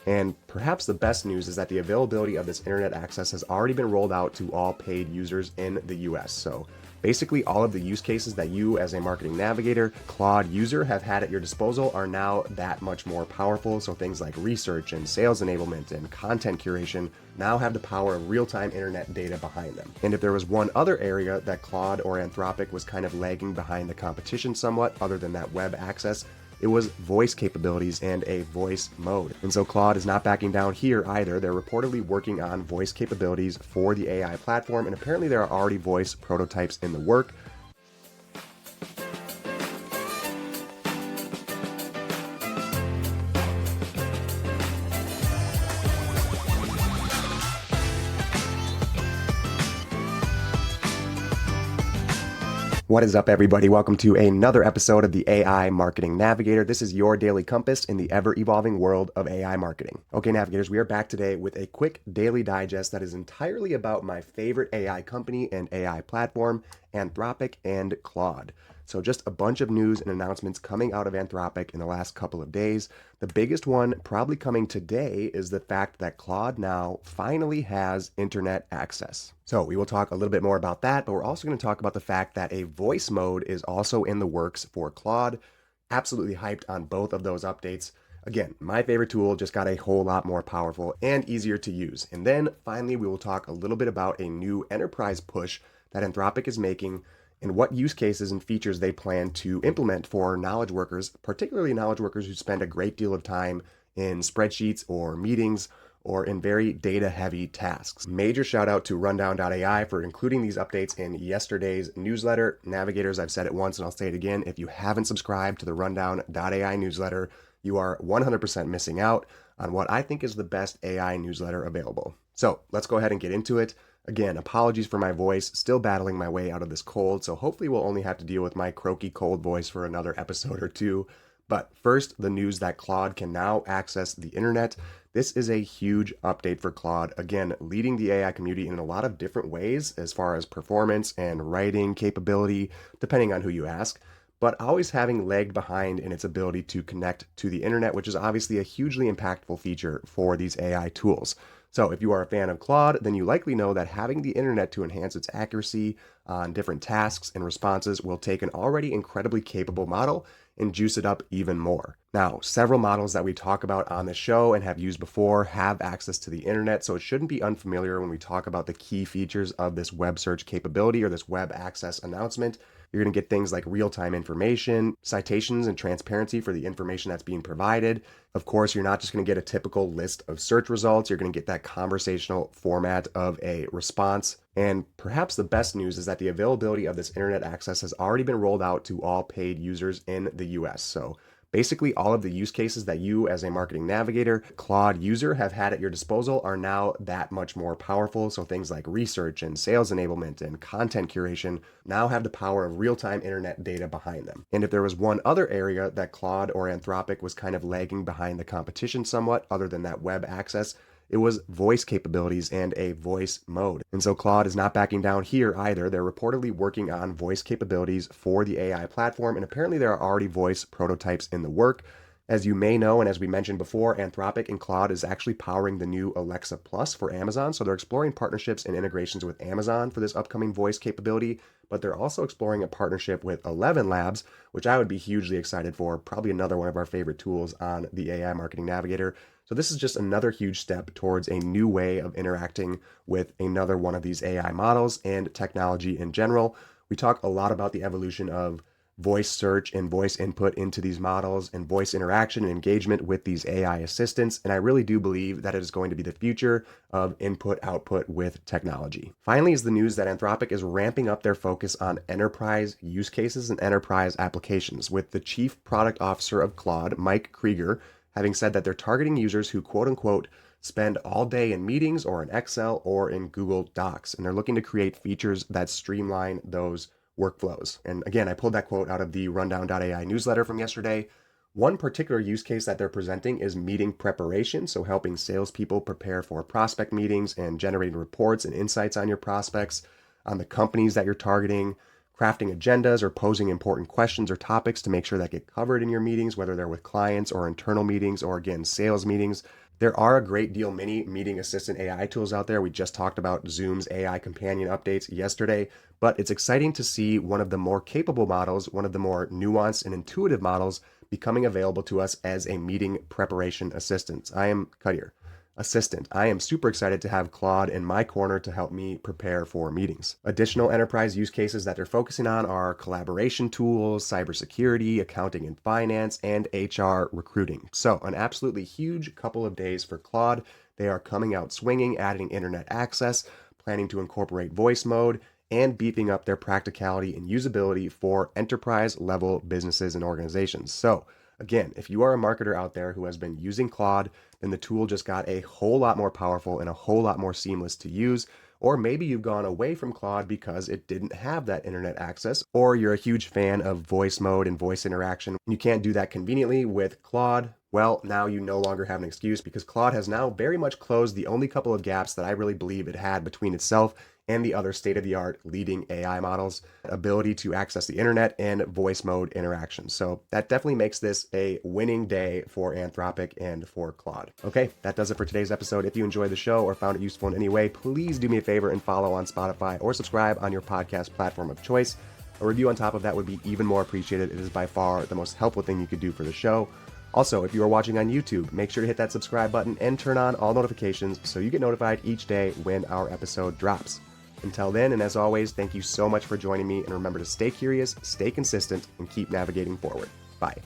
And perhaps the best news is that the availability of this internet access has already been rolled out to all paid users in the US. So basically, all of the use cases that you, as a marketing navigator, Claude user, have had at your disposal are now that much more powerful. So things like research and sales enablement and content curation now have the power of real-time internet data behind them. And if there was one other area that Claude or Anthropic was kind of lagging behind the competition somewhat, other than that web access, it was voice capabilities and a voice mode. And so Claude is not backing down here either. They're reportedly working on voice capabilities for the AI platform, and apparently there are already voice prototypes in the work. What is up, everybody? Welcome to another episode of the AI Marketing Navigator. This is your daily compass in the ever-evolving world of AI marketing. Okay, navigators, we are back today with a quick daily digest that is entirely about my favorite AI company and AI platform, Anthropic and Claude. So just a bunch of news and announcements coming out of Anthropic in the last couple of days. The biggest one probably coming today is the fact that Claude now finally has internet access. So we will talk a little bit more about that, but we're also going to talk about the fact that a voice mode is also in the works for Claude. Absolutely hyped on both of those updates. Again, my favorite tool just got a whole lot more powerful and easier to use. And then finally, we will talk a little bit about a new enterprise push that Anthropic is making and what use cases and features they plan to implement for knowledge workers, particularly knowledge workers who spend a great deal of time in spreadsheets or meetings or in very data-heavy tasks. Major shout out to Rundown.ai for including these updates in yesterday's newsletter. Navigators, I've said it once and I'll say it again, if you haven't subscribed to the Rundown.ai newsletter, you are 100% missing out on what I think is the best AI newsletter available. So let's go ahead and get into it. Again, apologies for my voice, still battling my way out of this cold, so hopefully we'll only have to deal with my croaky cold voice for another episode or two. But first, the news that Claude can now access the internet. This is a huge update for Claude, again, leading the AI community in a lot of different ways as far as performance and writing capability, depending on who you ask, but always having lagged behind in its ability to connect to the internet, which is obviously a hugely impactful feature for these AI tools. So if you are a fan of Claude, then you likely know that having the internet to enhance its accuracy on different tasks and responses will take an already incredibly capable model and juice it up even more. Now, several models that we talk about on the show and have used before have access to the internet, so it shouldn't be unfamiliar when we talk about the key features of this web search capability or this web access announcement. You're going to get things like real-time information, citations, and transparency for the information that's being provided. Of course, you're not just going to get a typical list of search results. You're going to get that conversational format of a response. And perhaps the best news is that the availability of this internet access has already been rolled out to all paid users in the US. So basically, all of the use cases that you, as a marketing navigator, Claude user, have had at your disposal are now that much more powerful. So things like research and sales enablement and content curation now have the power of real-time internet data behind them. And if there was one other area that Claude or Anthropic was kind of lagging behind the competition somewhat, other than that web access, it was voice capabilities and a voice mode. And so Claude is not backing down here either. They're reportedly working on voice capabilities for the AI platform, and apparently there are already voice prototypes in the work. As you may know, and as we mentioned before, Anthropic and Claude is actually powering the new Alexa Plus for Amazon. So they're exploring partnerships and integrations with Amazon for this upcoming voice capability, but they're also exploring a partnership with ElevenLabs, which I would be hugely excited for, probably another one of our favorite tools on the AI Marketing Navigator. So this is just another huge step towards a new way of interacting with another one of these AI models and technology in general. We talk a lot about the evolution of voice search and voice input into these models and voice interaction and engagement with these AI assistants. And I really do believe that it is going to be the future of input-output with technology. Finally is the news that Anthropic is ramping up their focus on enterprise use cases and enterprise applications, with the chief product officer of Claude, Mike Krieger, having said that they're targeting users who, quote unquote, spend all day in meetings or in Excel or in Google Docs. And they're looking to create features that streamline those workflows. And again, I pulled that quote out of the Rundown.ai newsletter from yesterday. One particular use case that they're presenting is meeting preparation. So helping salespeople prepare for prospect meetings and generating reports and insights on your prospects, on the companies that you're targeting, crafting agendas or posing important questions or topics to make sure that get covered in your meetings, whether they're with clients or internal meetings or, again, sales meetings. There are a great deal many meeting assistant AI tools out there. We just talked about Zoom's AI companion updates yesterday, but it's exciting to see one of the more capable models, one of the more nuanced and intuitive models becoming available to us as a meeting preparation assistant. I am super excited to have Claude in my corner to help me prepare for meetings. Additional enterprise use cases that they're focusing on are collaboration tools, cybersecurity, accounting and finance, and HR recruiting. So, an absolutely huge couple of days for Claude. They are coming out swinging, adding internet access, planning to incorporate voice mode, and beefing up their practicality and usability for enterprise level businesses and organizations. So, again, if you are a marketer out there who has been using Claude, then the tool just got a whole lot more powerful and a whole lot more seamless to use. Or maybe you've gone away from Claude because it didn't have that internet access, or you're a huge fan of voice mode and voice interaction. And you can't do that conveniently with Claude. Well, now you no longer have an excuse because Claude has now very much closed the only couple of gaps that I really believe it had between itself and the other state-of-the-art leading AI models, ability to access the internet and voice mode interaction. So that definitely makes this a winning day for Anthropic and for Claude. Okay, that does it for today's episode. If you enjoyed the show or found it useful in any way, please do me a favor and follow on Spotify or subscribe on your podcast platform of choice. A review on top of that would be even more appreciated. It is by far the most helpful thing you could do for the show. Also, if you are watching on YouTube, make sure to hit that subscribe button and turn on all notifications so you get notified each day when our episode drops. Until then, and as always, thank you so much for joining me, and remember to stay curious, stay consistent, and keep navigating forward. Bye.